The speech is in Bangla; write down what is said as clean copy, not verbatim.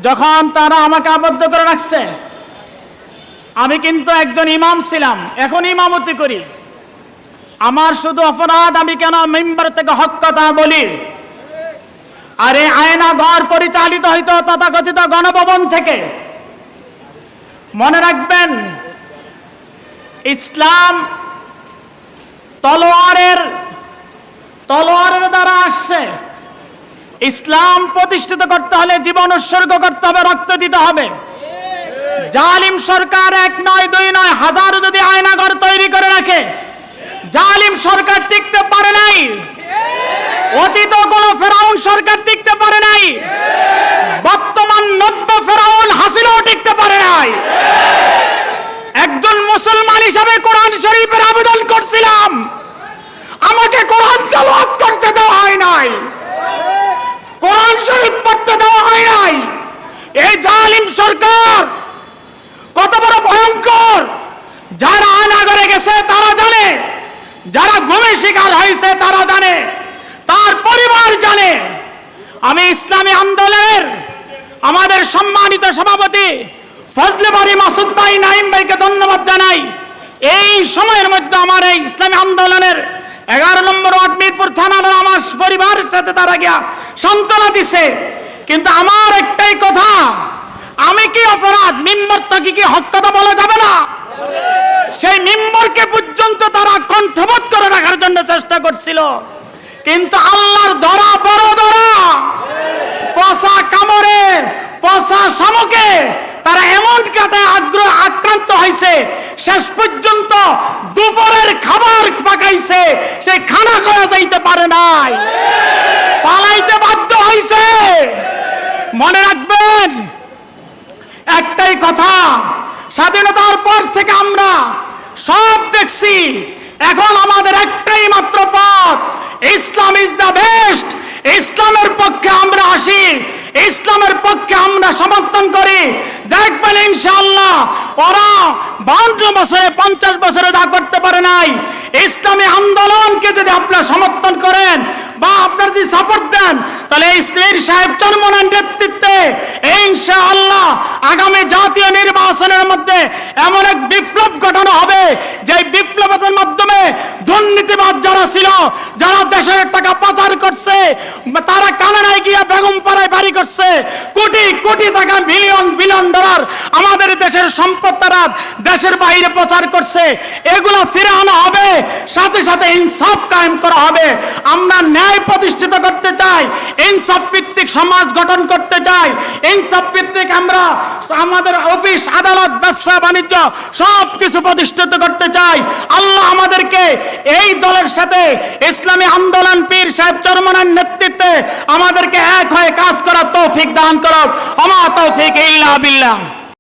যখন তারা আমাকে আবদ্ধ করে রাখছে, আমি কিন্তু একজন ইমাম ছিলাম, এখন ইমামতি করি। আমার শুধু অপরাধ, আমি কেন মেম্বার থেকে হক কথা বলি। আর এই আয়না ঘর পরিচালিত হইতো তথাকথিত গণভবন থেকে। মনে রাখবেন, ইসলাম তলোয়ারের দ্বারা আসছে। ইসলাম প্রতিষ্ঠিত করতে হলে জীবন উৎসর্গ করতে হবে, রক্ত দিতে হবে। জালিম সরকার এক নয়, দুই নয়, হাজারো যদি আয়নাঘর তৈরি করে রাখে, জালিম সরকার টিকতে পারে নাই। অতীত কোন ফেরাউন সরকার টিকতে পারে নাই। বর্তমান নব্য ফেরাউন হাসিনাও টিকতে পারে নাই। একজন মুসলমান হিসাবে কোরআন শরীফের আবেদন করছিলাম, আমাকে কোরআন তেলাওয়াত করতে দেওয়া হয় নাই, কোরআন শরীফ পড়তে দেওয়া হয় নাই। এই জালিম সরকার কত বড় ভয়ঙ্কর! যারা আয়নাঘরে গেছে তারা জানে, যারা ঘুমের শিকার হয়েছে তারা জানে, তার পরিবার জানে। আমি ইসলামী আন্দোলনের আমাদের সম্মানিত সভাপতি ফজলে বারী মাসুদ ভাই, নাইম ভাইকে ধন্যবাদ জানাই। এই সময়ের মধ্যে আমার এই ইসলামী আন্দোলনের 11 নম্বর ওয়ার্ড মিরপুর থানার আমার পরিবারের সাথে তারা গিয়া সান্ত্বনা দিছে। কিন্তু আমার একটাই কথা, আমি কি অপরাধ? মিম্বর থেকে কি হক কথা বলা যাবে না? সেই মিম্বরকে পর্যন্ত তারা কণ্ঠবোধ করে রাখার জন্য চেষ্টা করছিল। কিন্তু আল্লাহর ধরা বড় ধরা, পচা কামড়ে পচা শামুকে তারা এমন কাটায় আক্রান্ত হয়েছে, শেষ পর্যন্ত দুপুরের খাবার পাকাইছে, সেই খানা খাওয়া যাইতে পারে নাই, পালাইতে বাধ্য হয়েছে। মনে রাখবেন একটাই কথা, স্বাধীনতার পর থেকে আমরা সব দেখছি, এখন আমাদের একটাই মাত্র পথ, ইসলাম ইজ দ্য বেস্ট। ইসলামের পক্ষে আমরা আসি, ইসলামের পক্ষে আমরা সমর্থন করি। দেখবেন ইনশাআল্লাহ ওরা 52 বছরে 50 বছরে যা করতে পারে নাই, ইসলামী আন্দোলনকে যদি আপনারা সমর্থন করেন বা আপনারা যদি সাপোর্ট দেন, তাহলে ইসলামীর সাহেব চরমনার নেতৃত্বে ইনশাআল্লাহ আগামী জাতীয় নির্বাচনের মধ্যে এমন এক বিপ্লব ঘটানো হবে, যে বিপ্লবের মাধ্যমে দুর্নীতিবাদ যারা ছিল, যারা দেশের টাকা পাচার করছে, তারা কানাডায় গিয়ে বেগম পাড়ায় বাড়ি করছে, কোটি কোটি টাকা, মিলিয়ন বিলিয়ন ডলার আমাদের দেশের সম্পদ তারা দেশের বাইরে প্রচার করছে, এগুলো ফিরে আনা হবে। সাথে সাথে ইনসাফ কায়েম করা হবে। আমরা ন্যায় প্রতিষ্ঠিত করতে চাই, ইনসাফ ভিত্তিক সমাজ গঠন করতে চাই, ইনসাফ ভিত্তিক আমরা আমাদের অফিস আদালত ব্যবসা বাণিজ্য সব কিছু প্রতিষ্ঠিত করতে চাই। আল্লাহ আমাদেরকে এই দলের সাথে ইসলামী আন্দোলন পীর সাহেব চরমনার নেতৃত্বে আমাদেরকে এক হয়ে কাজ করার তৌফিক দান করুক। আমা তৌফিক ইল্লা বিল্লাহ।